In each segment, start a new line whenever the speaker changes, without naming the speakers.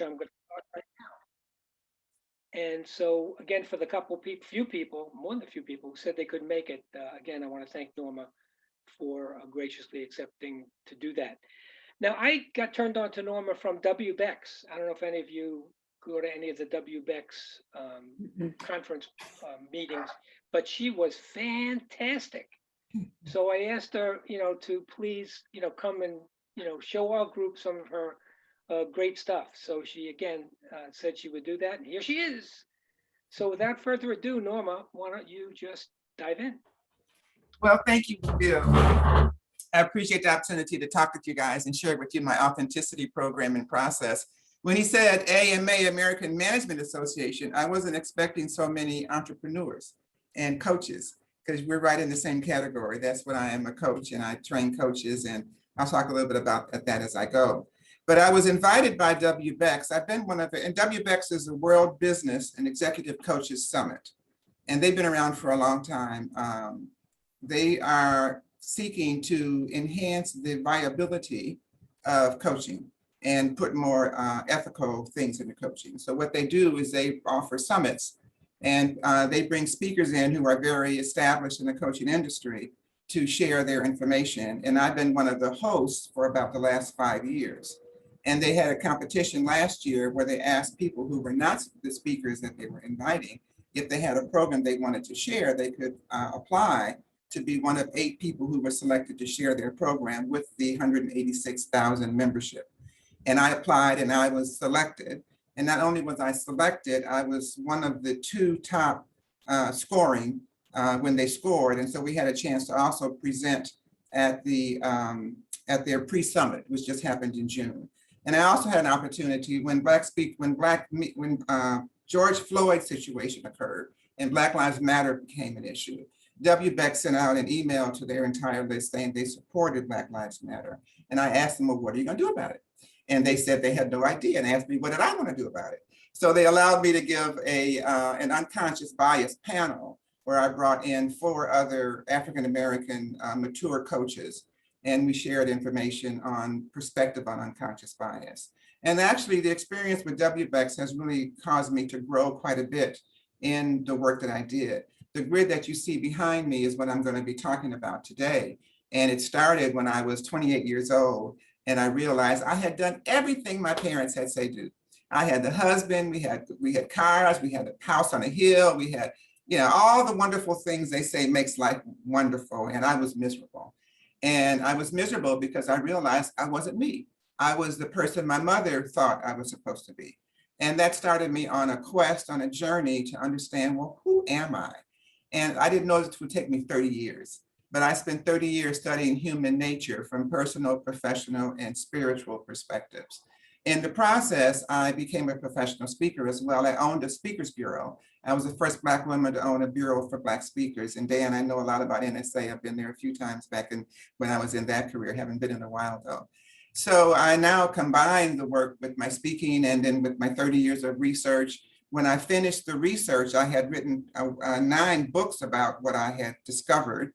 I'm going to start right now. And so again, for the few people, more than a few people who said they could make it, again, I want to thank Norma for graciously accepting to do that. Now, I got turned on to Norma from WBEX. I don't know if any of you go to any of the WBEX conference meetings, but she was fantastic. So I asked her, to please, come and, show our group some of her great stuff. So she again said she would do that, and here she is. So without further ado, Norma, why don't you just dive in?
Well, thank you, Bill. I appreciate the opportunity to talk with you guys and share with you my authenticity program and process. When he said AMA, American Management Association, I wasn't expecting so many entrepreneurs and coaches, because we're right in the same category. That's what I am, a coach, and I train coaches, and I'll talk a little bit about that as I go. But I was invited by WBEX. I've been one of the, and WBEX is the World Business and Executive Coaches Summit, and they've been around for a long time. They are seeking to enhance the viability of coaching and put more ethical things into coaching. So what they do is they offer summits, and they bring speakers in who are very established in the coaching industry to share their information. And I've been one of the hosts for about the last 5 years. And they had a competition last year where they asked people who were not the speakers that they were inviting, if they had a program they wanted to share, they could apply to be one of 8 people who were selected to share their program with the 186,000 membership. And I applied and I was selected. And not only was I selected, I was one of the 2 top scoring when they scored. And so we had a chance to also present at their pre-summit, which just happened in June. And I also had an opportunity when George Floyd situation occurred and Black Lives Matter became an issue. WBEX sent out an email to their entire list saying they supported Black Lives Matter. And I asked them, well, what are you going to do about it? And they said they had no idea, and asked me, what did I want to do about it? So they allowed me to give an unconscious bias panel where I brought in 4 other African-American mature coaches, and we shared information on perspective on unconscious bias. And actually the experience with WBEX has really caused me to grow quite a bit in the work that I did. The grid that you see behind me is what I'm going to be talking about today. And it started when I was 28 years old, and I realized I had done everything my parents had said do. I had the husband, we had cars, we had a house on a hill, we had, all the wonderful things they say makes life wonderful, and I was miserable. And I was miserable because I realized I wasn't me. I was the person my mother thought I was supposed to be. And that started me on a quest, on a journey to understand, well, who am I? And I didn't know it would take me 30 years, but I spent 30 years studying human nature from personal, professional, and spiritual perspectives. In the process, I became a professional speaker as well. I owned a speakers bureau. I was the first Black woman to own a bureau for Black speakers. And Dan, I know a lot about NSA. I've been there a few times back when I was in that career, haven't been in a while though. So I now combine the work with my speaking and then with my 30 years of research. When I finished the research, I had written 9 books about what I had discovered.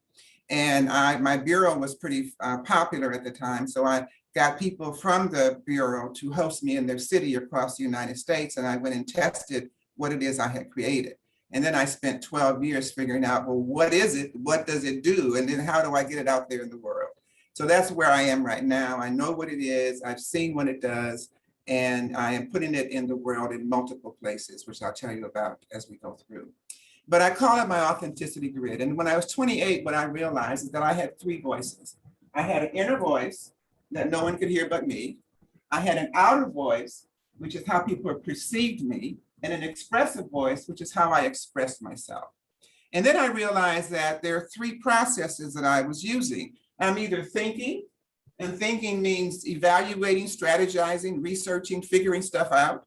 And my bureau was pretty popular at the time. So I got people from the bureau to host me in their city across the United States. And I went and tested what it is I had created. And then I spent 12 years figuring out, well, what is it? What does it do? And then how do I get it out there in the world? So that's where I am right now. I know what it is. I've seen what it does. And I am putting it in the world in multiple places, which I'll tell you about as we go through. But I call it my authenticity grid. And when I was 28, what I realized is that I had 3 voices. I had an inner voice that no one could hear but me. I had an outer voice, which is how people perceived me, and an expressive voice, which is how I expressed myself. And then I realized that there are 3 processes that I was using. I'm either thinking, and thinking means evaluating, strategizing, researching, figuring stuff out,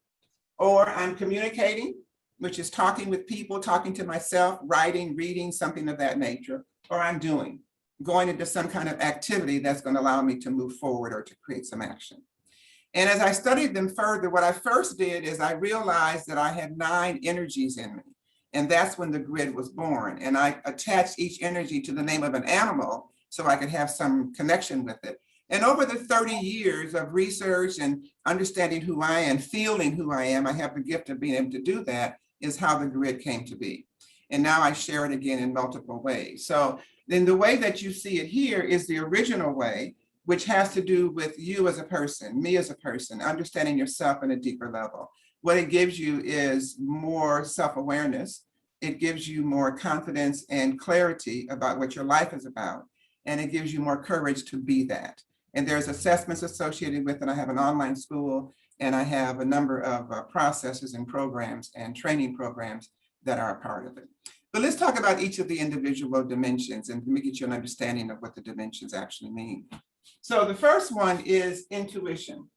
or I'm communicating, which is talking with people, talking to myself, writing, reading, something of that nature, or I'm doing, going into some kind of activity that's going to allow me to move forward or to create some action. And as I studied them further, what I first did is I realized that I had 9 energies in me. And that's when the grid was born. And I attached each energy to the name of an animal so I could have some connection with it. And over the 30 years of research and understanding who I am, feeling who I am, I have the gift of being able to do that, is how the grid came to be. And now I share it again in multiple ways. So then the way that you see it here is the original way, which has to do with you as a person, me as a person, understanding yourself on a deeper level. What it gives you is more self-awareness. It gives you more confidence and clarity about what your life is about. And it gives you more courage to be that. And there's assessments associated with it. I have an online school, and I have a number of processes and programs and training programs that are a part of it. But let's talk about each of the individual dimensions and let me get you an understanding of what the dimensions actually mean. So the first one is intuition,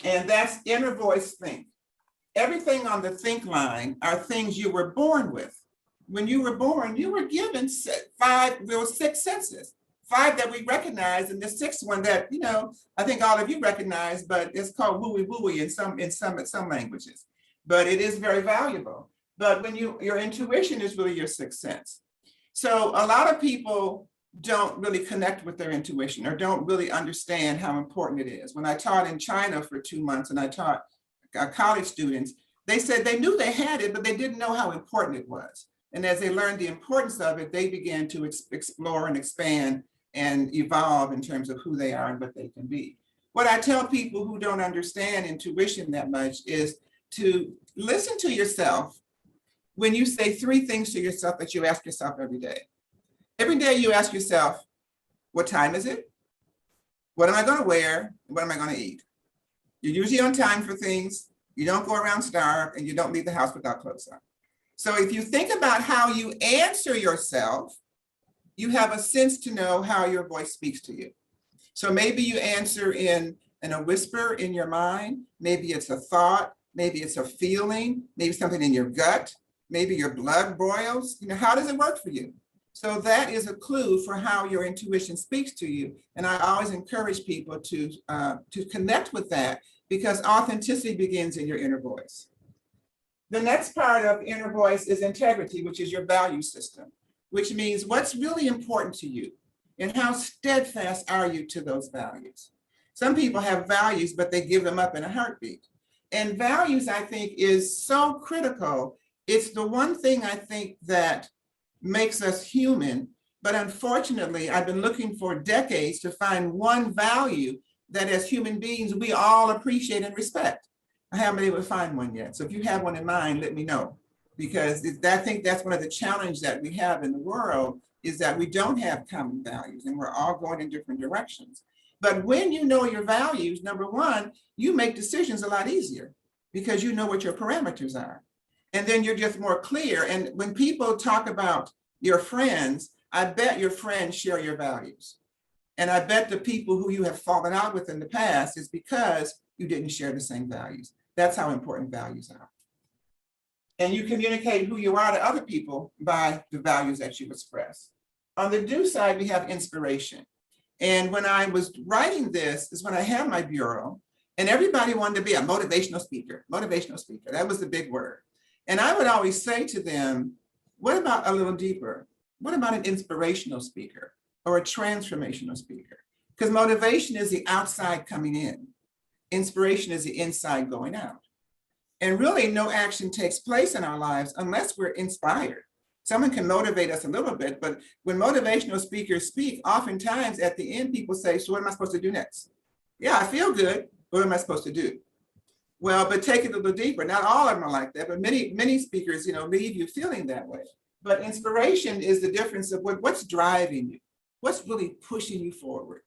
and that's inner voice think. Everything on the think line are things you were born with. When you were born, you were given six senses. 5 that we recognize, and the 6th one that, you know, I think all of you recognize, but it's called wooey wooey in some languages. But it is very valuable. But when your intuition is really your 6th sense. So a lot of people don't really connect with their intuition or don't really understand how important it is. When I taught in China for 2 months and I taught college students, they said they knew they had it, but they didn't know how important it was. And as they learned the importance of it, they began to explore and expand and evolve in terms of who they are and what they can be. What I tell people who don't understand intuition that much is to listen to yourself when you say 3 things to yourself that you ask yourself every day. Every day you ask yourself, what time is it? What am I going to wear? What am I going to eat? You're usually on time for things. You don't go around starved, and you don't leave the house without clothes on. So if you think about how you answer yourself, you have a sense to know how your voice speaks to you. So maybe you answer in a whisper in your mind. Maybe it's a thought. Maybe it's a feeling. Maybe something in your gut. Maybe your blood boils. You know, how does it work for you? So that is a clue for how your intuition speaks to you. And I always encourage people to connect with that, because authenticity begins in your inner voice. The next part of inner voice is integrity, which is your value system, which means what's really important to you and how steadfast are you to those values. Some people have values, but they give them up in a heartbeat. And values, I think, is so critical. It's the one thing I think that makes us human. But unfortunately, I've been looking for decades to find one value that as human beings, we all appreciate and respect. I haven't been able to find one yet. So if you have one in mind, let me know. Because I think that's one of the challenges that we have in the world, is that we don't have common values and we're all going in different directions. But when you know your values, number one, you make decisions a lot easier because you know what your parameters are. And then you're just more clear. And when people talk about your friends, I bet your friends share your values. And I bet the people who you have fallen out with in the past is because you didn't share the same values. That's how important values are. And you communicate who you are to other people by the values that you express. On the do side, we have inspiration. And when I was writing this is when I had my bureau, and everybody wanted to be a motivational speaker. Motivational speaker, that was the big word. And I would always say to them, what about a little deeper? What about an inspirational speaker or a transformational speaker? Because motivation is the outside coming in. Inspiration is the inside going out. And really no action takes place in our lives unless we're inspired. Someone can motivate us a little bit, but when motivational speakers speak, oftentimes at the end, people say, so what am I supposed to do next? Yeah, I feel good. What am I supposed to do? Well, but take it a little deeper. Not all of them are like that, but many speakers, leave you feeling that way. But inspiration is the difference of what's driving you, what's really pushing you forward,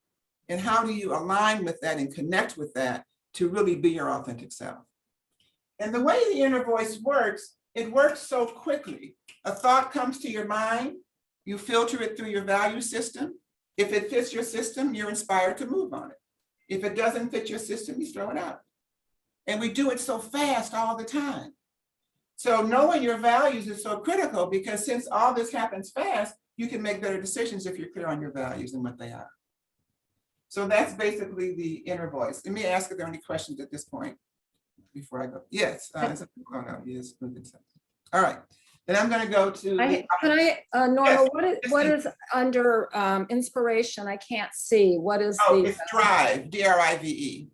and how do you align with that and connect with that to really be your authentic self. And the way the inner voice works, it works so quickly. A thought comes to your mind, you filter it through your value system. If it fits your system, you're inspired to move on it. If it doesn't fit your system, you throw it out. And we do it so fast all the time. So knowing your values is so critical, because since all this happens fast, you can make better decisions if you're clear on your values and what they are. So that's basically the inner voice. Let me ask if there are any questions at this point before I go. Yes. Oh, no, yes. All right. Then I'm gonna go to the.
Norma,
Yes,
what is under inspiration? I can't see. What is
Oh,
the
it's drive, DRIVE.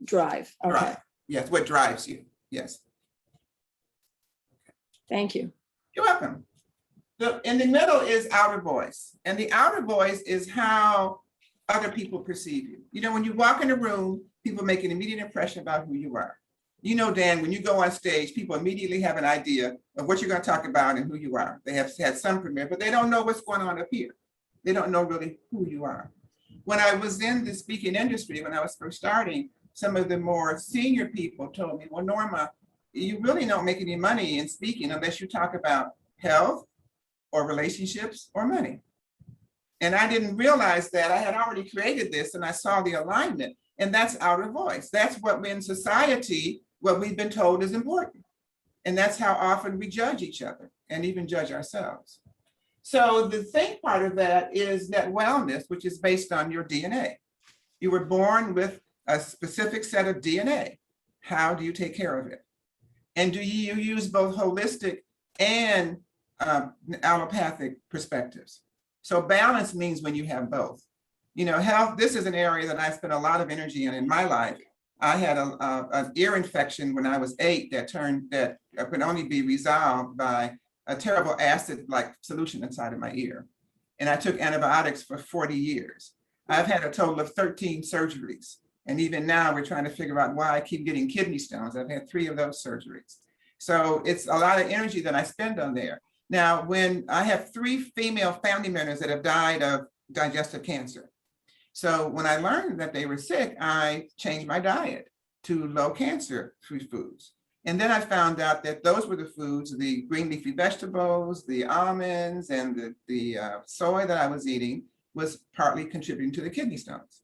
drive? Okay,
Drive. Yes, what drives you? Yes,
thank you.
you're welcome. In the middle is outer voice, and the outer voice is how other people perceive you. You know, when you walk in a room, people make an immediate impression about who you are. You know, Dan, when you go on stage, people immediately have an idea of what you're going to talk about and who you are. They have had some premiere, but they don't know what's going on up here. They don't know really who you are. When I was in the speaking industry, when I was first starting, some of the more senior people told me, well, Norma, you really don't make any money in speaking unless you talk about health or relationships or money. And I didn't realize that I had already created this, and I saw the alignment, and that's outer voice. That's what in society, what we've been told is important. And that's how often we judge each other and even judge ourselves. So the think part of that is that wellness, which is based on your DNA. You were born with a specific set of DNA. How do you take care of it? And do you use both holistic and allopathic perspectives? So balance means when you have both. You know, health, this is an area that I spent a lot of energy in my life. I had an ear infection when I was 8 that could only be resolved by a terrible acid-like solution inside of my ear. And I took antibiotics for 40 years. I've had a total of 13 surgeries. And even now we're trying to figure out why I keep getting kidney stones. I've had 3 of those surgeries. So it's a lot of energy that I spend on there. Now, when I have 3 female family members that have died of digestive cancer. So when I learned that they were sick, I changed my diet to low cancer foods. And then I found out that those were the foods, the green leafy vegetables, the almonds, and the soy that I was eating was partly contributing to the kidney stones.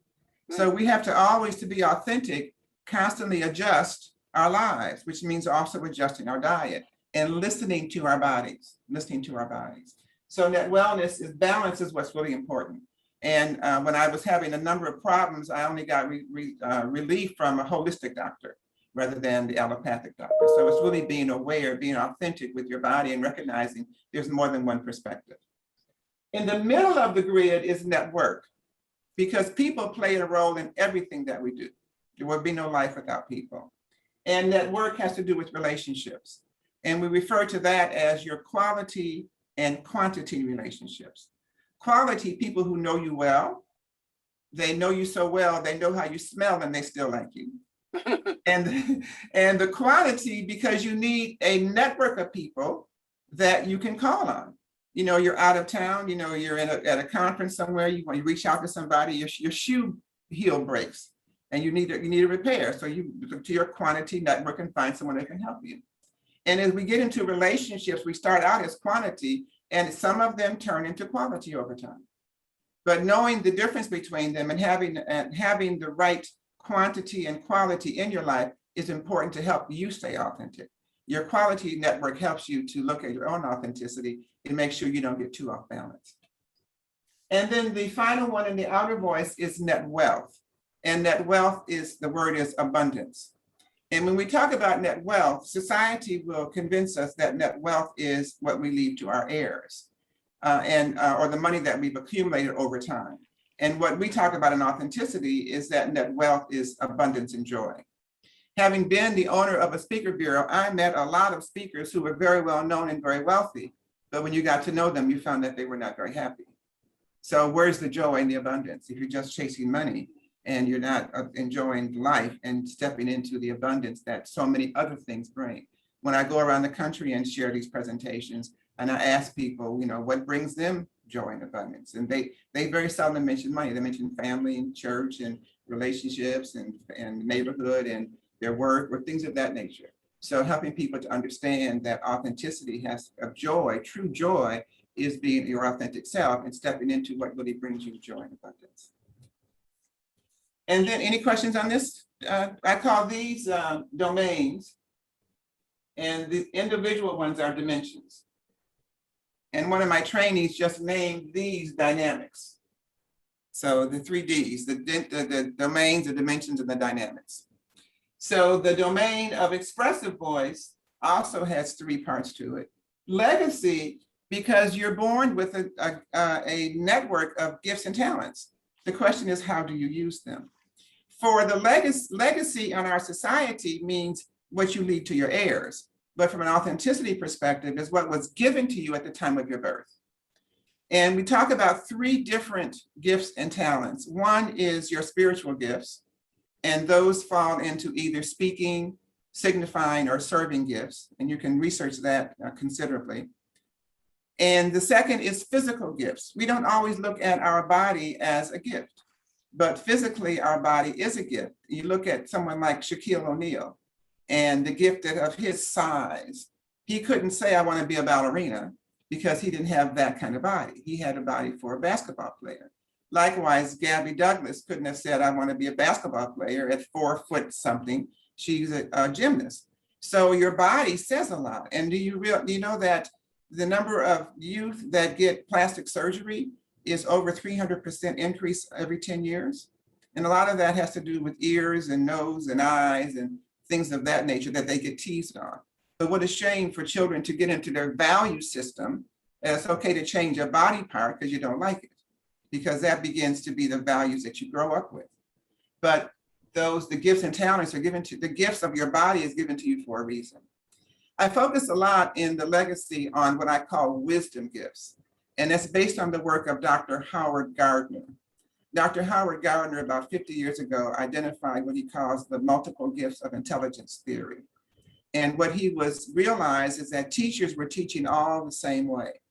So we have to always, to be authentic, constantly adjust our lives, which means also adjusting our diet and listening to our bodies, So that wellness is balance is what's really important. And when I was having a number of problems, I only got relief from a holistic doctor rather than the allopathic doctor. So it's really being aware, being authentic with your body and recognizing there's more than one perspective. In the middle of the grid is network, because people play a role in everything that we do. There will be no life without people. And network has to do with relationships. And we refer to that as your quality and quantity relationships. Quality, people who know you well, they know you so well, they know how you smell and they still like you. And the quantity, because you need a network of people that you can call on. You know, you're out of town, you know, you're at a conference somewhere, you want to reach out to somebody, your shoe heel breaks and you need a repair. So you look to your quantity network and find someone that can help you. And as we get into relationships, we start out as quantity and some of them turn into quality over time. But knowing the difference between them and having the right quantity and quality in your life is important to help you stay authentic. Your quality network helps you to look at your own authenticity and make sure you don't get too off balance. And then the final one in the outer voice is net wealth. And net wealth is, the word is abundance. And when we talk about net wealth, society will convince us that net wealth is what we leave to our heirs or the money that we've accumulated over time. And what we talk about in authenticity is that net wealth is abundance and joy. Having been the owner of a speaker bureau, I met a lot of speakers who were very well known and very wealthy. But when you got to know them, you found that they were not very happy. So where's the joy and the abundance if you're just chasing money and you're not enjoying life and stepping into the abundance that so many other things bring? When I go around the country and share these presentations and I ask people, you know, what brings them joy and abundance? And they very seldom mention money. They mention family and church and relationships and neighborhood and their work or things of that nature. So helping people to understand that authenticity has of joy, true joy, is being your authentic self and stepping into what really brings you joy and abundance. And then any questions on this? I call these domains, and the individual ones are dimensions. And one of my trainees just named these dynamics. So the 3 Ds, the domains, the dimensions, and the dynamics. So the domain of expressive voice also has 3 parts to it. Legacy, because you're born with a network of gifts and talents. The question is, how do you use them? For the legacy on our society means what you leave to your heirs. But from an authenticity perspective is what was given to you at the time of your birth. And we talk about three different gifts and talents. One is your spiritual gifts, and those fall into either speaking, signifying, or serving gifts. And you can research that considerably. And the second is physical gifts. We don't always look at our body as a gift, but physically our body is a gift. You look at someone like Shaquille O'Neal and the gift of his size. He couldn't say, I want to be a ballerina, because he didn't have that kind of body. He had a body for a basketball player. Likewise, Gabby Douglas couldn't have said, I want to be a basketball player at 4 foot something. She's a gymnast. So your body says a lot. And do you know that the number of youth that get plastic surgery is over 300% increase every 10 years? And a lot of that has to do with ears and nose and eyes and things of that nature that they get teased on. But what a shame for children to get into their value system. And it's okay to change a body part because you don't like it, because that begins to be the values that you grow up with. But the gifts and talents are given to, the gifts of your body is given to you for a reason. I focus a lot in the legacy on what I call wisdom gifts. And that's based on the work of Dr. Howard Gardner. Dr. Howard Gardner, about 50 years ago, identified what he calls the multiple gifts of intelligence theory. And what he realized is that teachers were teaching all the same way,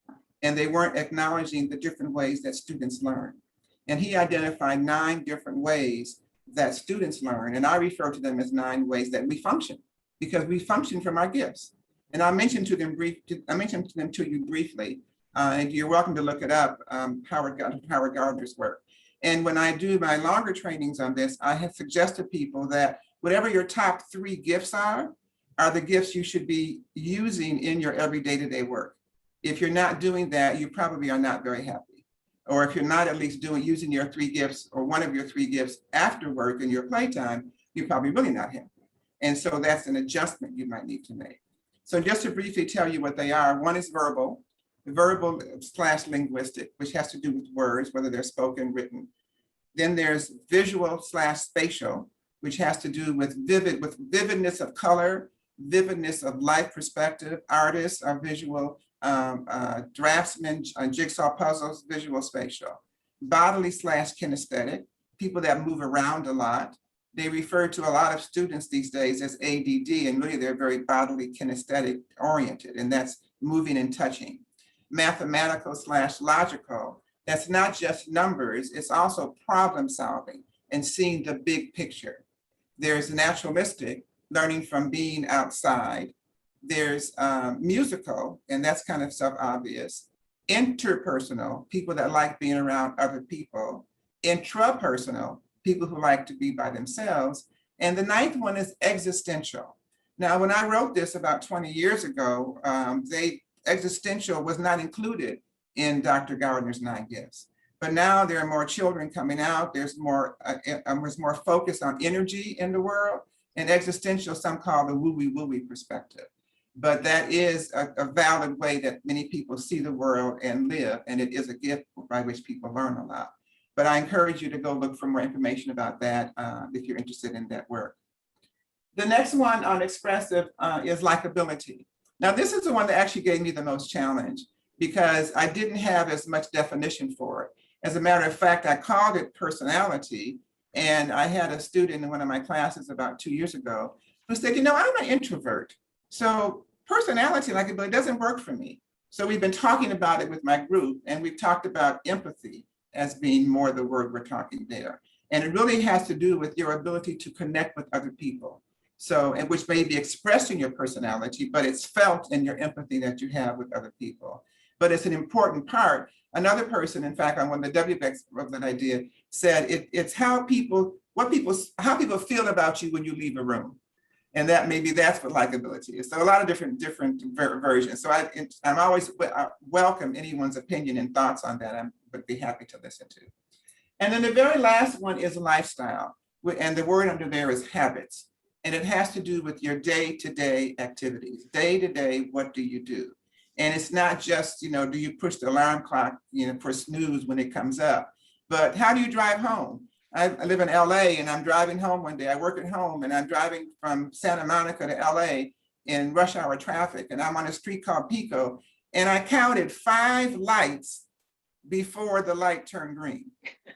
and they weren't acknowledging the different ways that students learn. And he identified 9 different ways that students learn, and I refer to them as 9 ways that we function, because we function from our gifts. And I mentioned them to you briefly, and you're welcome to look it up, Howard Gardner's work. And when I do my longer trainings on this, I have suggested people that whatever your top 3 gifts are the gifts you should be using in your every day-to-day work. If you're not doing that, you probably are not very happy. Or if you're not at least using your 3 gifts or one of your 3 gifts after work in your playtime, you're probably really not happy. And so that's an adjustment you might need to make. So just to briefly tell you what they are, one is verbal/linguistic, which has to do with words, whether they're spoken, written. Then there's visual/spatial, which has to do with vividness of color, vividness of life perspective. Artists are visual, draftsmen, jigsaw puzzles, visual spatial. Bodily/kinesthetic, people that move around a lot. They refer to a lot of students these days as ADD, and really they're very bodily kinesthetic oriented, and that's moving and touching. Mathematical/logical, that's not just numbers, it's also problem solving and seeing the big picture. There's naturalistic, learning from being outside. There's musical, and that's kind of self-obvious. Interpersonal, people that like being around other people. Intrapersonal, people who like to be by themselves. And the 9th one is existential. Now, when I wrote this about 20 years ago, existential was not included in Dr. Gardner's 9 gifts. But now there are more children coming out. There's more focus on energy in the world, and existential, some call the wooey perspective. But that is a valid way that many people see the world and live, and it is a gift by which people learn a lot. But I encourage you to go look for more information about that if you're interested in that work. The next one on expressive is likability. Now, this is the one that actually gave me the most challenge, because I didn't have as much definition for it. As a matter of fact, I called it personality, and I had a student in one of my classes about 2 years ago who said, I'm an introvert, so personality likability doesn't work for me. So we've been talking about it with my group, and we've talked about empathy as being more the word we're talking there. And it really has to do with your ability to connect with other people. So, and which may be expressed in your personality, but it's felt in your empathy that you have with other people. But it's an important part. Another person, in fact, on one of the WBEX that I did, said it's how people feel about you when you leave a room. And that that's what likability is. So a lot of different versions. So I'm always welcome anyone's opinion and thoughts on that. I would be happy to listen to. And then the very last one is lifestyle. And the word under there is habits. And it has to do with your day-to-day activities. Day-to-day, what do you do? And it's not just, do you push the alarm clock, for snooze when it comes up, but how do you drive home? I live in LA and I'm driving home one day. I work at home and I'm driving from Santa Monica to LA in rush hour traffic. And I'm on a street called Pico. And I counted 5 lights before the light turned green.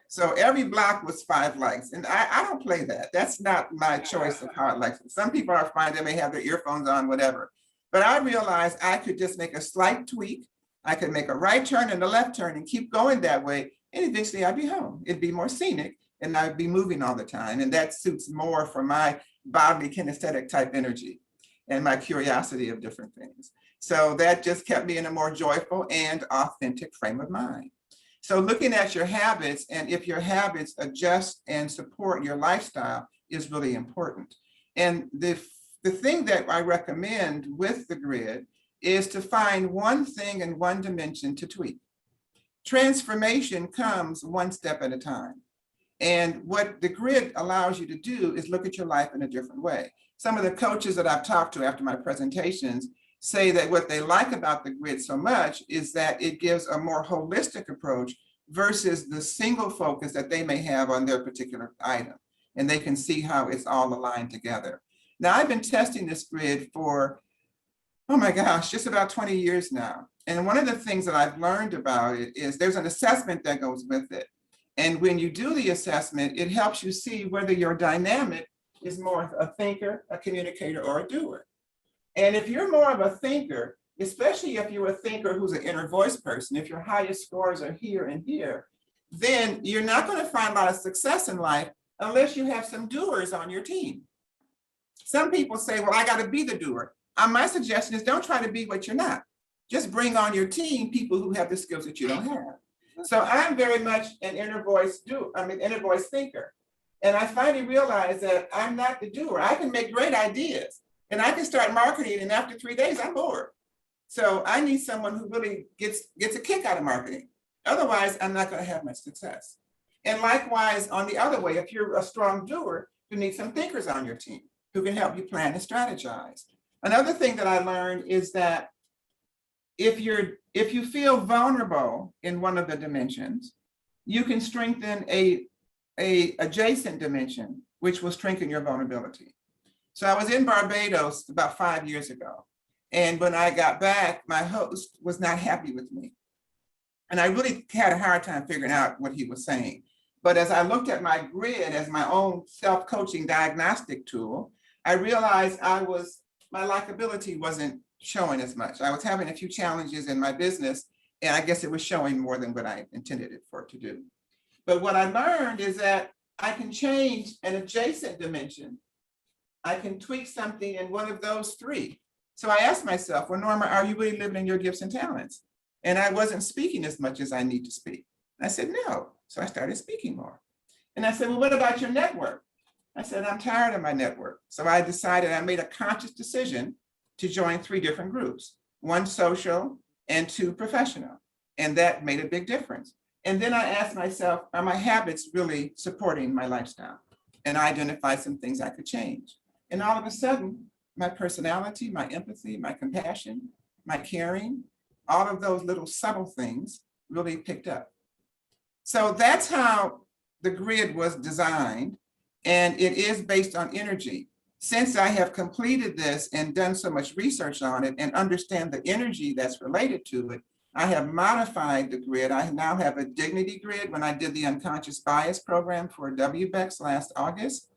So every block was 5 lights. And I don't play that. That's not my choice of how I like it. Some people are fine, they may have their earphones on, whatever. But I realized I could just make a slight tweak. I could make a right turn and a left turn and keep going that way. And eventually I'd be home. It'd be more scenic and I'd be moving all the time. And that suits more for my bodily kinesthetic type energy and my curiosity of different things. So that just kept me in a more joyful and authentic frame of mind. So looking at your habits and if your habits adjust and support your lifestyle is really important. And the thing that I recommend with the grid is to find one thing in one dimension to tweak. Transformation comes one step at a time. And what the grid allows you to do is look at your life in a different way. Some of the coaches that I've talked to after my presentations say that what they like about the grid so much is that it gives a more holistic approach versus the single focus that they may have on their particular item. And they can see how it's all aligned together. Now, I've been testing this grid for, oh my gosh, just about 20 years now. And one of the things that I've learned about it is there's an assessment that goes with it. And when you do the assessment, it helps you see whether your dynamic is more a thinker, a communicator, or a doer. And if you're more of a thinker, especially if you're a thinker who's an inner voice person, if your highest scores are here and here, then you're not going to find a lot of success in life unless you have some doers on your team. Some people say, well, I got to be the doer. My suggestion is don't try to be what you're not. Just bring on your team people who have the skills that you don't have. So I'm very much an inner voice thinker. And I finally realized that I'm not the doer. I can make great ideas and I can start marketing, and after 3 days, I'm bored. So I need someone who really gets a kick out of marketing. Otherwise, I'm not going to have much success. And likewise, on the other way, if you're a strong doer, you need some thinkers on your team who can help you plan and strategize. Another thing that I learned is that if you feel vulnerable in one of the dimensions, you can strengthen a adjacent dimension, which will strengthen your vulnerability. So I was in Barbados about 5 years ago. And when I got back, my host was not happy with me. And I really had a hard time figuring out what he was saying. But as I looked at my grid as my own self-coaching diagnostic tool, I realized my likability wasn't showing as much. I was having a few challenges in my business, and I guess it was showing more than what I intended it for it to do. But what I learned is that I can change an adjacent dimension. I can tweak something in one of those 3. So I asked myself, well, Norma, are you really living in your gifts and talents? And I wasn't speaking as much as I need to speak. I said, no. So I started speaking more. And I said, well, what about your network? I said, I'm tired of my network. So I decided, I made a conscious decision to join 3 different groups, 1 social and 2 professional. And that made a big difference. And then I asked myself, are my habits really supporting my lifestyle? And I identified some things I could change. And all of a sudden, my personality, my empathy, my compassion, my caring, all of those little subtle things really picked up. So that's how the grid was designed. And it is based on energy. Since I have completed this and done so much research on it and understand the energy that's related to it, I have modified the grid. I now have a dignity grid. When I did the unconscious bias program for WBEX last August,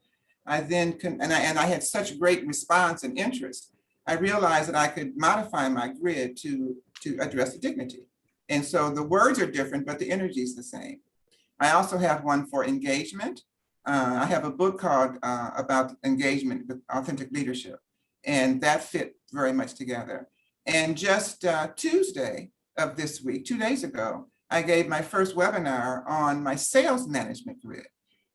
I had such great response and interest, I realized that I could modify my grid to address the dignity. And so the words are different, but the energy is the same. I also have one for engagement. I have a book called about engagement with authentic leadership, and that fit very much together. And just Tuesday of this week, 2 days ago, I gave my first webinar on my sales management grid.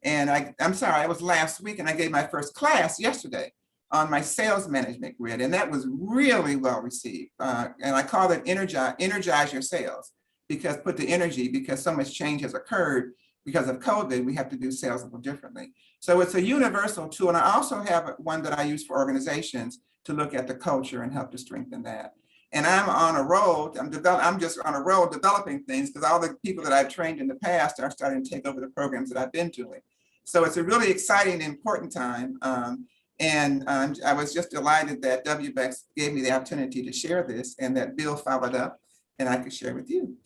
And I'm sorry, it was last week, and I gave my first class yesterday on my sales management grid, and that was really well received. And I call it energize your sales, because put the energy, because so much change has occurred because of COVID, we have to do sales a little differently. So it's a universal tool. And I also have one that I use for organizations to look at the culture and help to strengthen that. And I'm on a roll. I'm just on a roll developing things because all the people that I've trained in the past are starting to take over the programs that I've been doing. So it's a really exciting and important time. I was just delighted that WBEX gave me the opportunity to share this and that Bill followed up and I could share with you.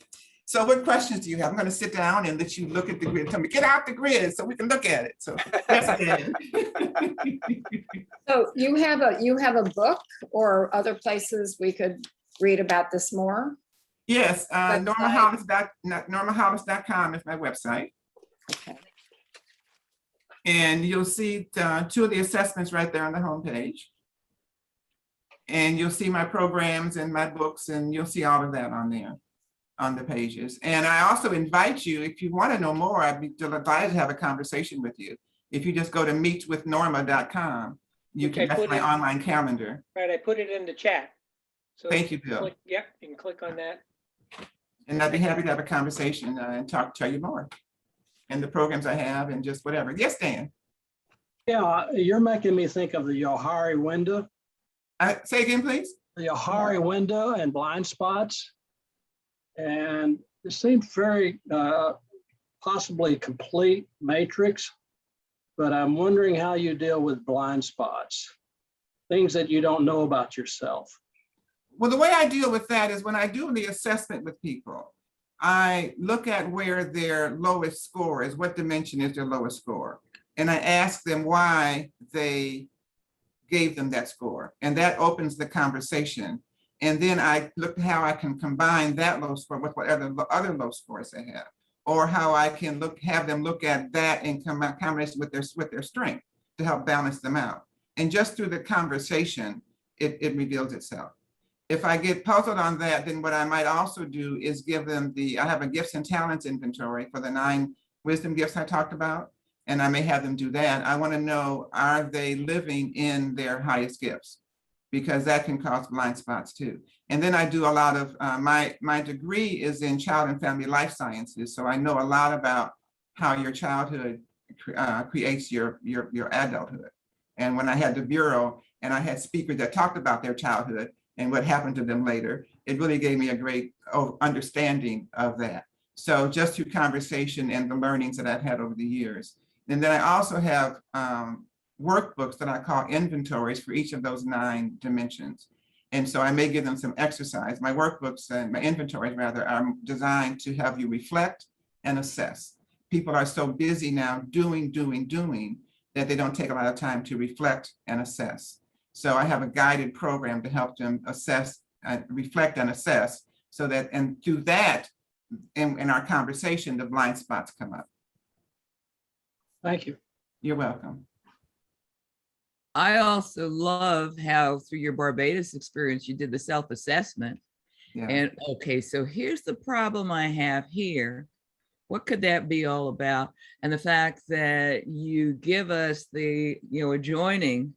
So what questions do you have? I'm going to sit down and let you look at the grid. Tell me, get out the grid so we can look at it. So yes, Dan.
So you have a book or other places we could read about this more?
Yes,
Website.
normalhollis.com is my website.
Okay.
And you'll see 2 of the assessments right there on the homepage. And you'll see my programs and my books, and you'll see all of that on there, on the pages. And I also invite you, if you want to know more, I'd be delighted to have a conversation with you. If you just go to meetwithnorma.com, you can, that's my online calendar.
Right, I put it in the chat. So
Thank you, Bill.
Yep, you can click on that.
And I'd be happy to have a conversation and tell you more. And the programs I have and just whatever. Yes, Dan.
Yeah, you're making me think of the Johari window,
Say again, please.
the Johari window and blind spots. And it seems very possibly complete matrix, but I'm wondering how you deal with blind spots, things that you don't know about yourself.
Well, the way I deal with that is when I do the assessment with people, I look at where their lowest score is, what dimension is their lowest score. And I ask them why they gave them that score. And that opens the conversation. And then I look at how I can combine that low score with whatever other low scores they have, or how I can have them look at that in combination with their strength to help balance them out. And just through the conversation, it reveals itself. If I get puzzled on that, then what I might also do is give them I have a gifts and talents inventory for the 9 wisdom gifts I talked about, and I may have them do that. I want to know, are they living in their highest gifts? Because that can cause blind spots too. And then I do a lot of, my degree is in child and family life sciences. So I know a lot about how your childhood creates your adulthood. And when I had the Bureau and I had speakers that talked about their childhood and what happened to them later, it really gave me a great understanding of that. So just through conversation and the learnings that I've had over the years. And then I also have workbooks that I call inventories for each of those 9 dimensions. And so I may give them some exercise. My workbooks and my inventories rather are designed to have you reflect and assess. People are so busy now doing, that they don't take a lot of time to reflect and assess. So I have a guided program to help them assess, reflect and assess, so that, and through that, in our conversation, the blind spots come up.
Thank you.
You're welcome.
I also love how through your Barbados experience, you did the self-assessment.
Yeah.
And okay, so here's the problem I have here. What could that be all about? And the fact that you give us the, adjoining,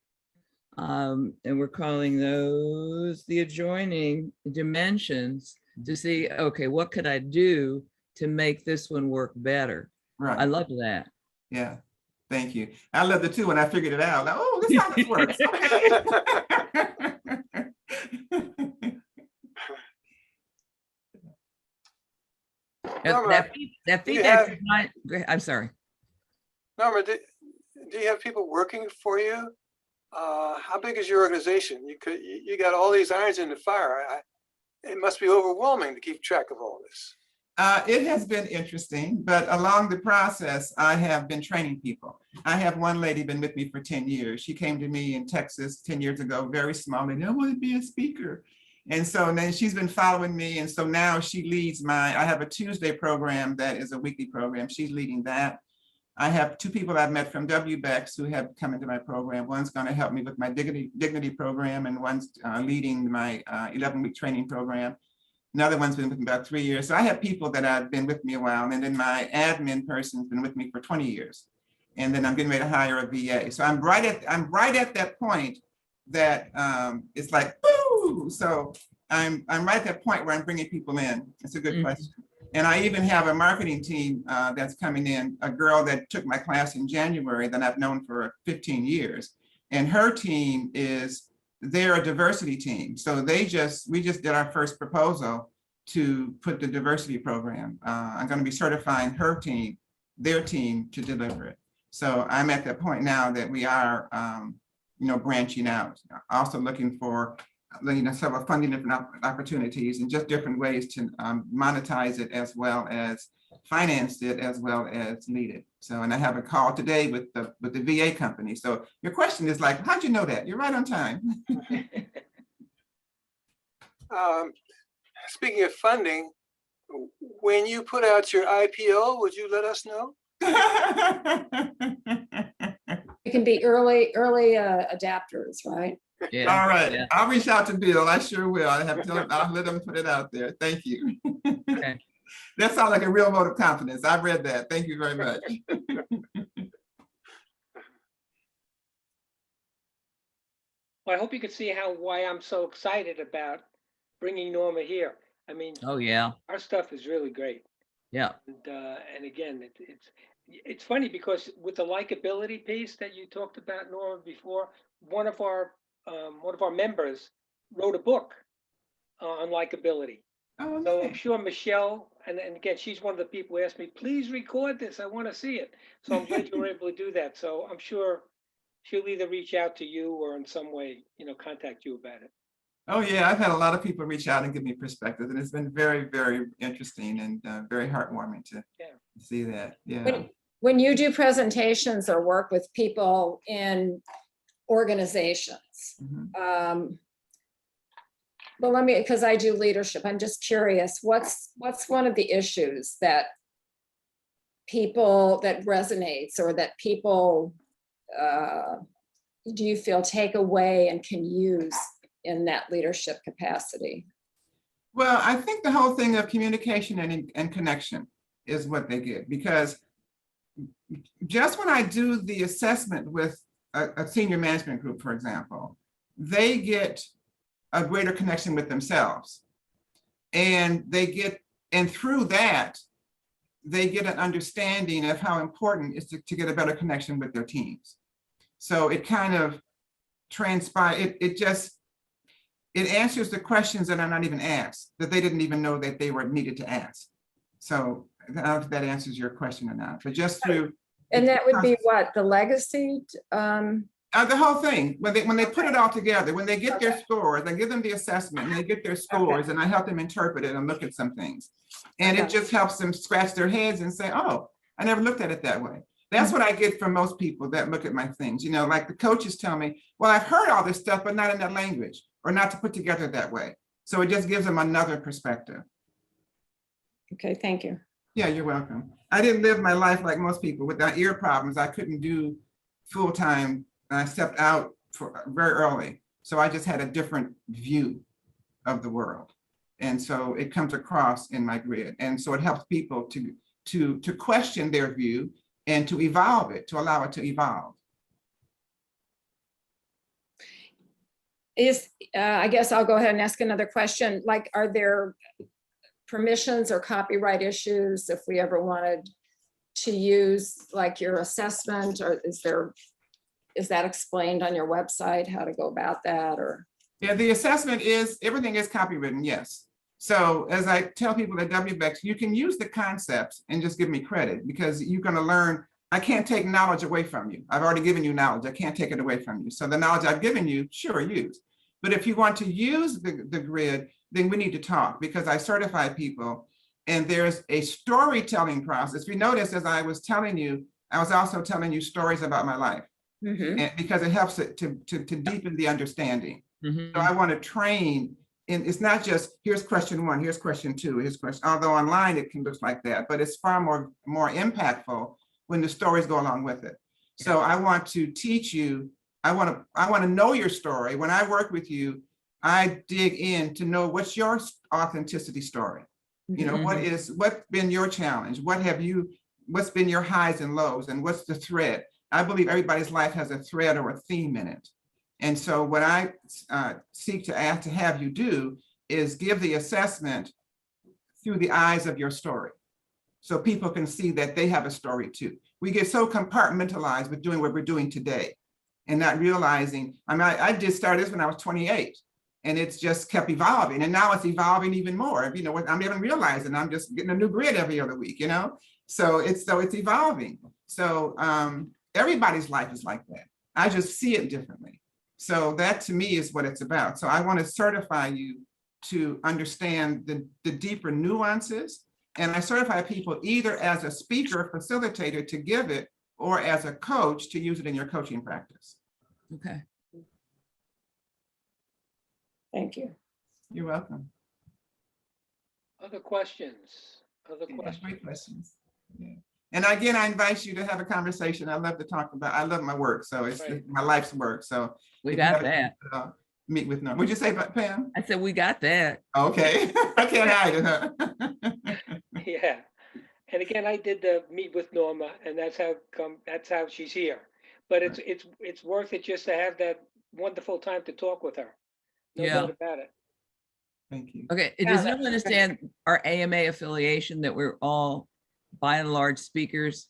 and we're calling those the adjoining dimensions to see, okay, what could I do to make this one work better?
Right.
I love that.
Yeah. Thank you. I loved it too when I figured it out. Like, oh, this is how this works.
Norma,
That
you
feedback.
have-
I'm sorry.
Norma, do you have people working for you? How big is your organization? You got all these irons in the fire. It must be overwhelming to keep track of all this.
It has been interesting, but along the process, I have been training people. I have one lady been with me for 10 years. She came to me in Texas 10 years ago, very small, and I want to be a speaker. And so then she's been following me. And so now she leads I have a Tuesday program that is a weekly program. She's leading that. I have 2 people I've met from WBEX who have come into my program. One's going to help me with my dignity program, and one's leading my 11-week training program. Another one's been with me about 3 years. So I have people that have been with me a while. And then my admin person's been with me for 20 years. And then I'm getting ready to hire a VA. So I'm right at that point that it's like, boo. So I'm right at that point where I'm bringing people in. It's a good question. And I even have a marketing team that's coming in, a girl that took my class in January that I've known for 15 years. And her team is they're a diversity team. So we just did our first proposal to put the diversity program. I'm going to be certifying their team to deliver it. So I'm at the point now that we are, branching out, also looking for, several funding different opportunities and just different ways to monetize it as well as finance it as well as lead it. So, and I have a call today with the VA company. So your question is like, how'd you know that? You're right on time.
Speaking of funding, when you put out your IPO, would you let us know?
We can be early adapters, right?
Yeah.
All right,
yeah.
I'll reach out to Bill. I sure will. I'll let him put it out there. Thank you.
Okay.
That sounds like a real vote of confidence. I've read that. Thank you very much.
Well, I hope you could see why I'm so excited about bringing Norma here. I mean,
Oh, yeah.
our stuff is really great.
Yeah.
And again, it's funny because with the likability piece that you talked about, Norma, before, one of our members wrote a book on likability.
Oh,
So I'm
nice.
sure Michelle, and again, she's one of the people who asked me, please record this. I want to see it. So I'm glad you were able to do that. So I'm sure she'll either reach out to you or in some way, contact you about it.
Oh, yeah, I've had a lot of people reach out and give me perspectives, and it's been very, very interesting and very heartwarming to see that. Yeah.
When you do presentations or work with people in organizations,
Mhm.
well, because I do leadership, I'm just curious, what's one of the issues that resonates or that people, do you feel take away and can use in that leadership capacity?
Well, I think the whole thing of communication and connection is what they get, because just when I do the assessment with a senior management group, for example, they get a greater connection with themselves. And through that, they get an understanding of how important it is to get a better connection with their teams. So it kind of transpires, it answers the questions that are not even asked, that they didn't even know that they were needed to ask. So I don't know if that answers your question or not, but just through.
And that would be what, the legacy?
The whole thing, when they put it all together, when they get their scores, I give them the assessment and they get their scores and I help them interpret it and look at some things. And it just helps them scratch their heads and say, oh, I never looked at it that way. That's what I get from most people that look at my things. Like the coaches tell me, well, I've heard all this stuff, but not in that language or not to put together that way. So it just gives them another perspective.
Okay, thank you.
Yeah, you're welcome. I didn't live my life like most people with my ear problems. I couldn't do full-time. I stepped out very early. So I just had a different view of the world. And so it comes across in my grid. And so it helps people to question their view and to evolve it, to allow it to evolve.
I guess I'll go ahead and ask another question. Like, are there permissions or copyright issues if we ever wanted to use like your assessment, or is that explained on your website, how to go about that? Or
yeah, the assessment everything is copywritten, yes. So as I tell people at WBEX, you can use the concepts and just give me credit, because you're going to learn. I can't take knowledge away from you. I've already given you knowledge. I can't take it away from you. So the knowledge I've given you, sure, use. But if you want to use the grid, then we need to talk, because I certify people and there's a storytelling process. If you notice, as I was telling you, I was also telling you stories about my life. And because it helps it to deepen the understanding. So I want to train, and it's not just here's question 1, here's question 2, here's question, although online it can look like that, but it's far more impactful when the stories go along with it. So I want to teach you, I want to know your story. When I work with you, I dig in to know what's your authenticity story. What's been your challenge? What's been your highs and lows, and what's the thread? I believe everybody's life has a thread or a theme in it. And so what I seek to have you do is give the assessment through the eyes of your story, so people can see that they have a story too. We get so compartmentalized with doing what we're doing today. and not realizing, I mean, I did start this when I was 28 and it's just kept evolving. And now it's evolving even more. You know, I'm even realizing I'm just getting a new grid every other week, you know? So it's evolving. So everybody's life is like that. I just see it differently. So that to me is what it's about. So I want to certify you to understand the deeper nuances. And I certify people either as a speaker, facilitator to give it, or as a coach to use it in your coaching practice.
Okay.
Thank you.
You're welcome.
Other questions? Other
Yeah,
questions?
great questions. Yeah. And again, I invite you to have a conversation. I love to talk about, I love my work. So it's
Right.
my life's work. So
We
if you
got
have a-
that.
Meet with Norm. What'd you say, Pam?
I said, we got that.
Okay, I can't hide it, huh?
Yeah. And again, I did the meet with Norma, and that's how she's here. But it's worth it just to have that wonderful time to talk with her. No
Yeah.
doubt about it.
Thank you.
Okay,
Yeah,
does
that's
anyone understand our AMA affiliation, that we're all by and large speakers,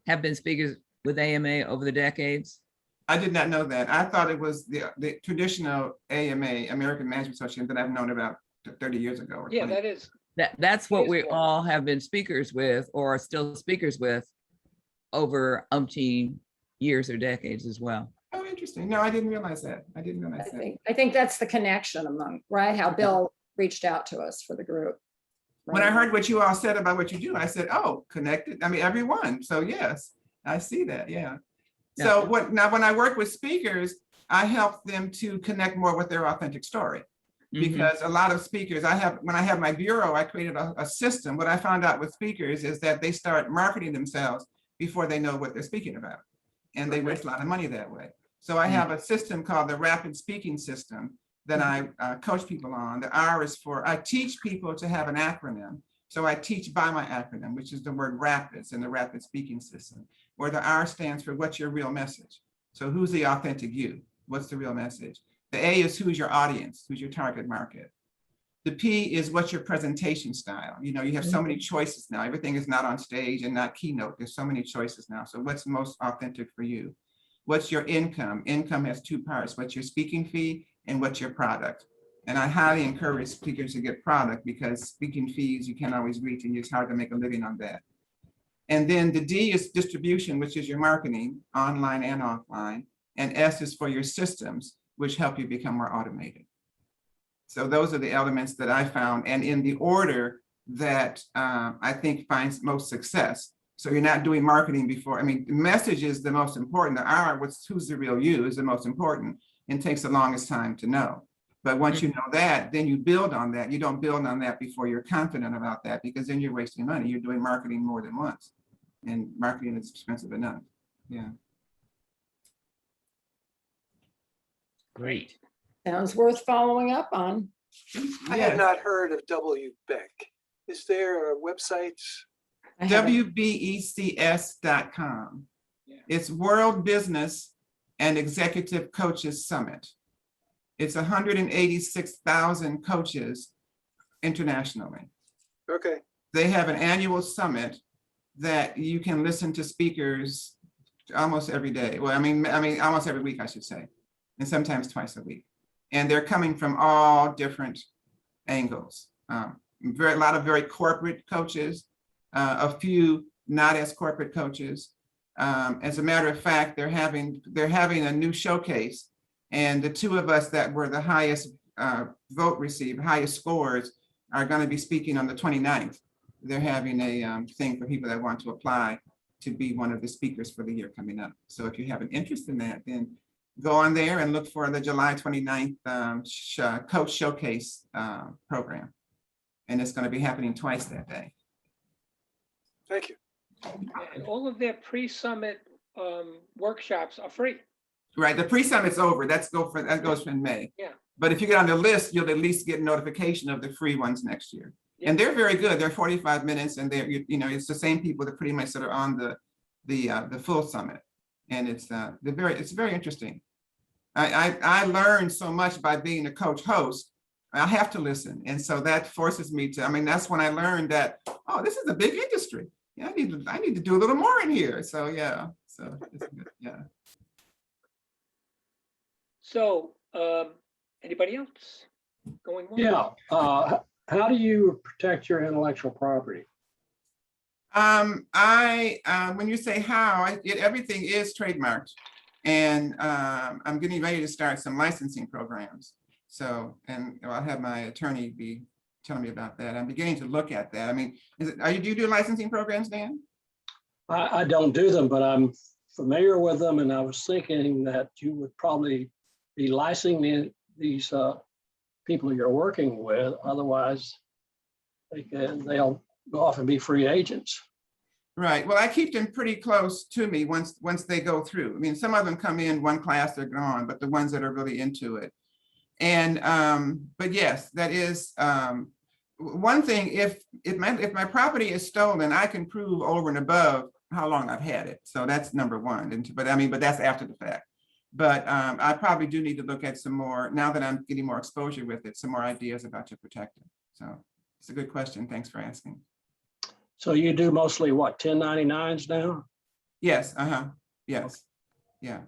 have been speakers with AMA over the decades?
I did not know that. I thought it was the traditional AMA, American Management Association, that I've known about 30 years ago. Or
Yeah,
20.
that is,
That's what
is
we
one.
all have been speakers with, or are still speakers with, over umpteen years or decades as well.
Oh, interesting. No, I didn't realize that. I didn't realize that.
I think that's the connection among, right? How Bill reached out to us for the group.
When I
right?
heard what you all said about what you do, I said, oh, connected. I mean, everyone. So yes, I see that. Yeah. So now when I work with speakers, I help them to connect more with their authentic story.
Mhm.
Because a lot of speakers, when I have my bureau, I created a system. What I found out with speakers is that they start marketing themselves before they know what they're speaking about. And they waste a lot of money that way. So I have a system called the Rapid Speaking System that I coach people on. The R is for, I teach people to have an acronym. So I teach by my acronym, which is the word RAPIDS in the Rapid Speaking System, where the R stands for what's your real message. So who's the authentic you? What's the real message? The A is who's your audience, who's your target market. The P is what's your presentation style. You know, you have so many choices now. Everything is not on stage and not keynote. There's so many choices now. So what's most authentic for you? What's your income? Income has two parts. What's your speaking fee and what's your product? And I highly encourage speakers to get product because speaking fees you can't always reach and it's hard to make a living on that. And then the D is distribution, which is your marketing, online and offline. And S is for your systems, which help you become more automated. So those are the elements that I found, and in the order that I think finds most success. So you're not doing marketing before. I mean, the message is the most important. The R, who's the real you, is the most important and takes the longest time to know. But once you know that, then you build on that. You don't build on that before you're confident about that, because then you're wasting money. You're doing marketing more than once, and marketing is expensive enough. Yeah.
Great.
Sounds worth following up on.
I had not heard of W. Beck. Is there a website?
I haven't-
WBECS.com.
Yeah.
It's World Business and Executive Coaches Summit. It's 186,000 coaches internationally.
Okay,
They have an annual summit that you can listen to speakers almost every day. Well, I mean, almost every week, I should say, and sometimes twice a week. And they're coming from all different angles. A lot of very corporate coaches, a few not as corporate coaches. As a matter of fact, they're having a new showcase, and the two of us that were the highest vote received, highest scores, are going to be speaking on the 29th. They're having a thing for people that want to apply to be one of the speakers for the year coming up. So if you have an interest in that, then go on there and look for the July 29th Coach Showcase program. And it's going to be happening twice that day.
thank you.
and all of their pre-summit workshops are free.
Right, the pre-summit's over. That goes in May.
Yeah.
But if you get on the list, you'll at least get notification of the free ones next year. And they're very good. They're 45 minutes, and they're, you know, it's the same people that pretty much that are on the full summit. And it's very interesting. I learned so much by being a coach host. I have to listen, and so that forces me to. I mean, that's when I learned that, oh, this is a big industry. Yeah, I need to do a little more in here. So yeah, so it's good. Yeah.
So, anybody else going once?
Yeah, how do you protect your intellectual property?
When you say how, everything is trademarked. And I'm getting ready to start some licensing programs. So, and I'll have my attorney be telling me about that. I'm beginning to look at that. I mean, do you do licensing programs, Dan?
I don't do them, but I'm familiar with them, and I was thinking that you would probably be licensing these people you're working with. Otherwise, they'll go off and be free agents.
Right. Well, I keep them pretty close to me once they go through. I mean, some of them come in one class, they're gone, but the ones that are really into it. And but yes, that is one thing. If my property is stolen, I can prove over and above how long I've had it. So that's number one. But that's after the fact. But I probably do need to look at some more, now that I'm getting more exposure with it, some more ideas about to protect it. So it's a good question. Thanks for asking.
So you do mostly what, 1099s now?
Yes, yes, yeah.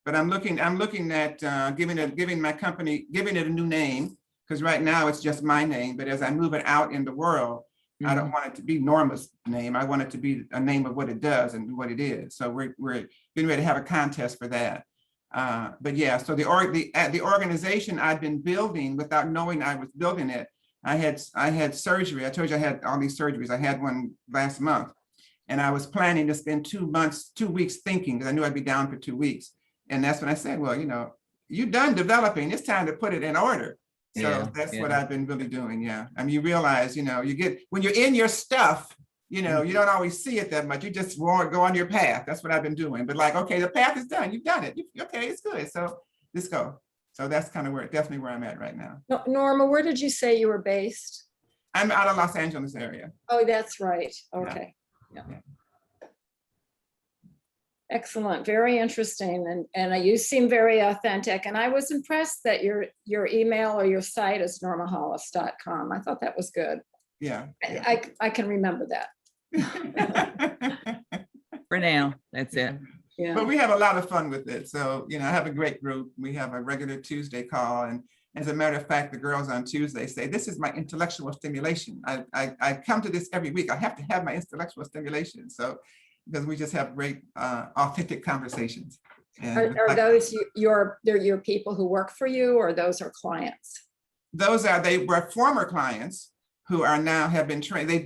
But I'm looking at giving my company, giving it a new name, because right now it's just my name, but as I move it out in the world, I don't want it to be Norma's name. I want it to be a name of what it does and what it is. So we're getting ready to have a contest for that. But yeah, so the organization I've been building without knowing I was building it, I had surgery. I told you I had all these surgeries. I had one last month, and I was planning to spend 2 weeks thinking, because I knew I'd be down for 2 weeks. And that's when I said, well, you're done developing. It's time to put it in order. So that's what I've been really doing. Yeah. I mean, you realize, when you're in your stuff, you don't always see it that much. You just want to go on your path. That's what I've been doing. But like, okay, the path is done. You've done it. Okay, it's good. So let's go. So that's kind of definitely where I'm at right now.
Norma, where did you say you were based?
I'm out of Los Angeles area.
Oh, that's right. Okay. Yeah. Excellent. Very interesting. And you seem very authentic. And I was impressed that your email or your site is normahollis.com. I thought that was good.
Yeah.
I can remember that.
For now, that's it.
Yeah.
But we have a lot of fun with it. So, I have a great group. We have a regular Tuesday call. And as a matter of fact, the girls on Tuesday say, this is my intellectual stimulation. I come to this every week. I have to have my intellectual stimulation. So, because we just have great, authentic conversations. And
Are those your people who work for you, or those are clients?
They were former clients who are now have been trained. They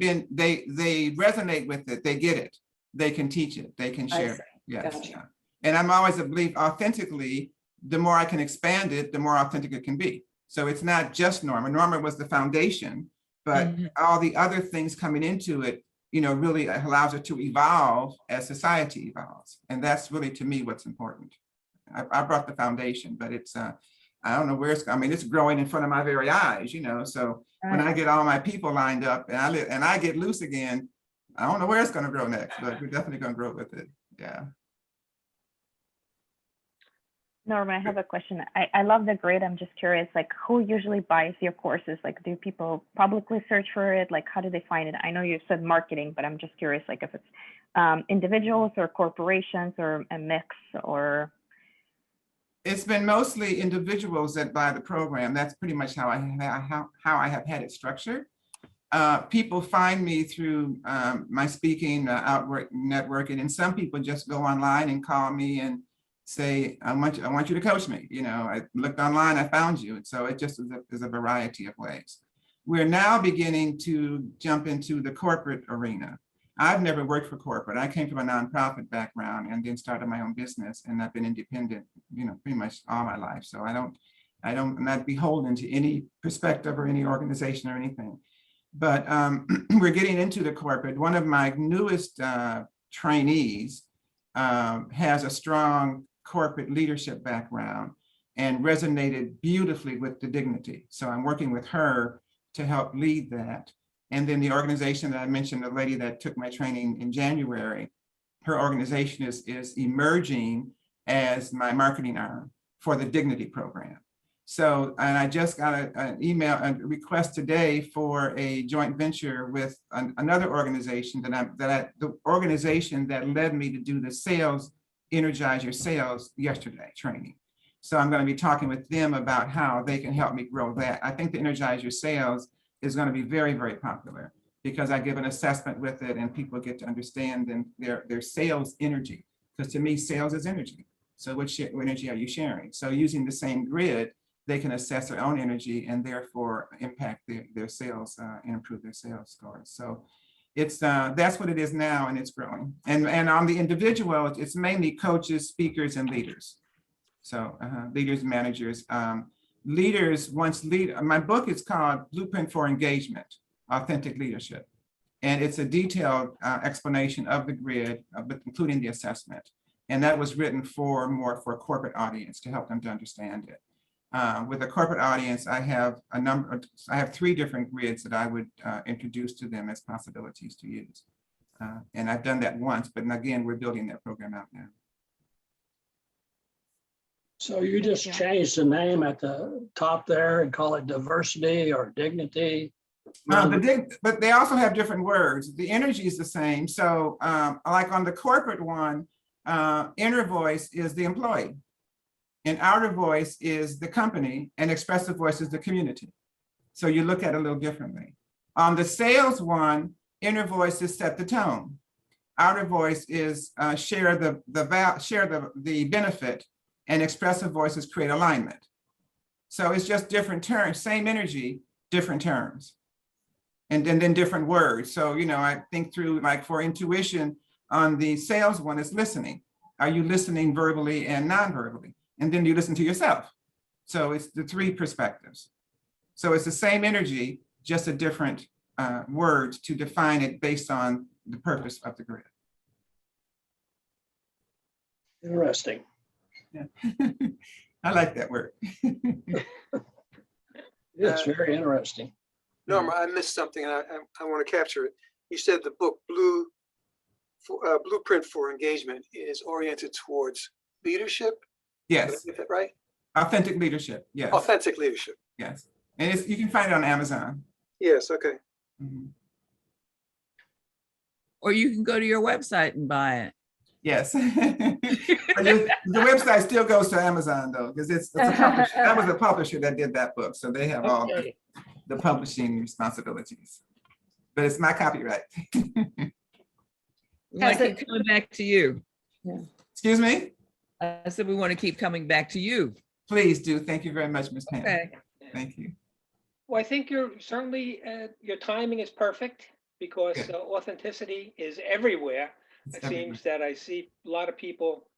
resonate with it. They get it. They can teach it. They can share it. Yes.
Gotcha.
Yeah. And I'm always a belief authentically, the more I can expand it, the more authentic it can be. So it's not just Norma. Norma was the foundation, but all the other things coming into it, really allows it to evolve as society evolves. And that's really, to me, what's important. I brought the foundation, but it's, I don't know where it's growing in front of my very eyes, so when I get all my people lined up and I get loose again, I don't know where it's going to grow next, but we're definitely going to grow with it. Yeah.
Norma, I have a question. I love the grid. I'm just curious, like, who usually buys your courses? Like, do people publicly search for it? Like, how do they find it? I know you said marketing, but I'm just curious, like, if it's individuals or corporations or a mix, or.
It's been mostly individuals that buy the program. That's pretty much how I have had it structured. People find me through my speaking, networking, and some people just go online and call me and say, I want you to coach me. I looked online, I found you. And so it just is a variety of ways. We're now beginning to jump into the corporate arena. I've never worked for corporate. I came from a nonprofit background and then started my own business, and I've been independent, pretty much all my life. So I'm not beholden to any perspective or any organization or anything. But we're getting into the corporate. One of my newest trainees has a strong corporate leadership background and resonated beautifully with the dignity. So I'm working with her to help lead that. And then the organization that I mentioned, the lady that took my training in January, her organization is emerging as my marketing arm for the Dignity Program. So, and I just got an email, a request today for a joint venture with another organization the organization that led me to do the sales, Energize Your Sales yesterday training. So I'm going to be talking with them about how they can help me grow that. I think the Energize Your Sales is going to be very, very popular because I give an assessment with it and people get to understand their sales energy. Because to me, sales is energy. So what energy are you sharing? So using the same grid, they can assess their own energy and therefore impact their sales and improve their sales scores. So it's that's what it is now, and it's growing. And on the individual, it's mainly coaches, speakers, and leaders. So leaders, managers, leaders. My book is called Blueprint for Engagement: Authentic Leadership, and it's a detailed explanation of the grid, including the assessment. And that was written more for a corporate audience to help them to understand it. With a corporate audience, I have I have 3 different grids that I would introduce to them as possibilities to use. And I've done that once, but again, we're building that program out now.
So you just changed the name at the top there and call it diversity or dignity.
But they also have different words. The energy is the same. So like on the corporate one, inner voice is the employee. And outer voice is the company, and expressive voice is the community. So you look at it a little differently. On the sales one, inner voice is set the tone. Outer voice is share the benefit, and expressive voices create alignment. So it's just different terms, same energy, different terms, and then different words. So I think through, like for intuition, on the sales one is listening. Are you listening verbally and non-verbally? And then you listen to yourself. So it's the 3 perspectives. So it's the same energy, just a different words to define it based on the purpose of the grid.
Interesting.
Yeah. I like that word.
It's very interesting.
Norma, I missed something and I want to capture it. You said the book Blueprint for Engagement is oriented towards leadership. Did I
Yes,
get that right?
authentic leadership. Yes,
Authentic leadership.
yes. And you can find it on Amazon.
Yes, okay.
Mhm.
Or you can go to your website and buy it.
Yes. But the website still goes to Amazon though, because it's a publisher. That was the publisher that did that book. So they have all
Okay.
the publishing responsibilities. But it's my copyright.
We want
Has
to
it-
keep coming back to you.
Excuse me?
I said we want to keep coming back to you.
Please do. Thank you very much, Ms. Pam.
Okay.
Thank you.
Well, I think you're certainly, your timing is perfect because
Good.
authenticity is everywhere.
It's
It
everywhere.
seems that I see a lot of people,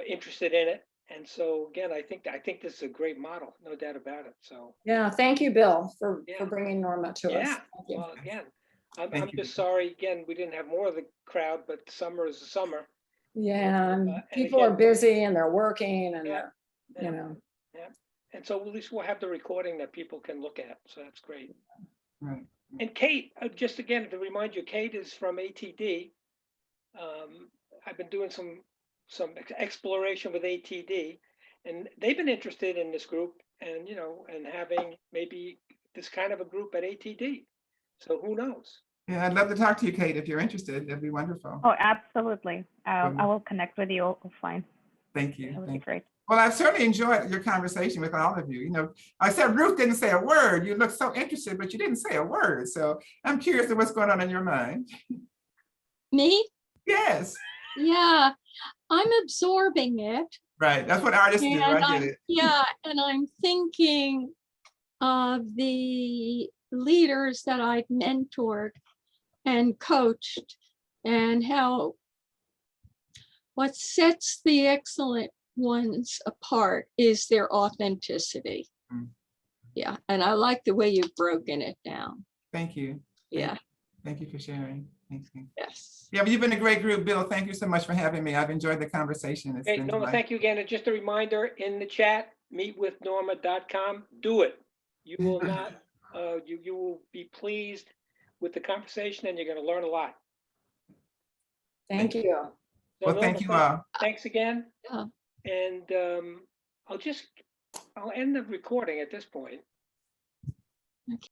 interested in it. And so again, I think this is a great model, no doubt about it. So,
Yeah, thank you, Bill, for
Yeah.
bringing Norma to us.
yeah,
Thank you.
well, again, I'm
Thank you.
just sorry, again, we didn't have more of the crowd, but summer is the summer.
Yeah, and
and
people are
again-
busy and they're working and
Yeah.
they're, you know,
And so at least we'll have the recording that people can look at. So that's great.
Right.
And Kate, just again, to remind you, Kate is from ATD. I've been doing some exploration with ATD, and they've been interested in this group and, and having maybe this kind of a group at ATD. So who knows?
Yeah, I'd love to talk to you, Kate, if you're interested. That'd be wonderful.
Oh, absolutely. I will connect with you offline.
Thank you.
That would be
Thank you.
great.
Well, I've certainly enjoyed your conversation with all of you. I said Ruth didn't say a word. You look so interested, but you didn't say a word. So I'm curious to what's going on in your mind.
Me?
Yes,
Yeah, I'm absorbing it.
right. That's what artists do.
And
I get
I'm,
it.
yeah, and I'm thinking of the leaders that I've mentored and coached and how what sets the excellent ones apart is their authenticity.
Mm.
Yeah, and I like the way you've broken it down.
Thank you.
Yeah,
Thank you for sharing. Thanks.
yes.
Yeah, but you've been a great group, Bill. Thank you so much for having me. I've enjoyed the conversation. It's
Okay,
been
Norma,
delightful.
thank you again. And just a reminder in the chat, meetwithnorma.com, do it. You will not, you will be pleased with the conversation and you're going to learn a lot.
thank you.
So,
Well,
Norma,
thank you all.
Thanks again.
Yeah.
And I'll end the recording at this point.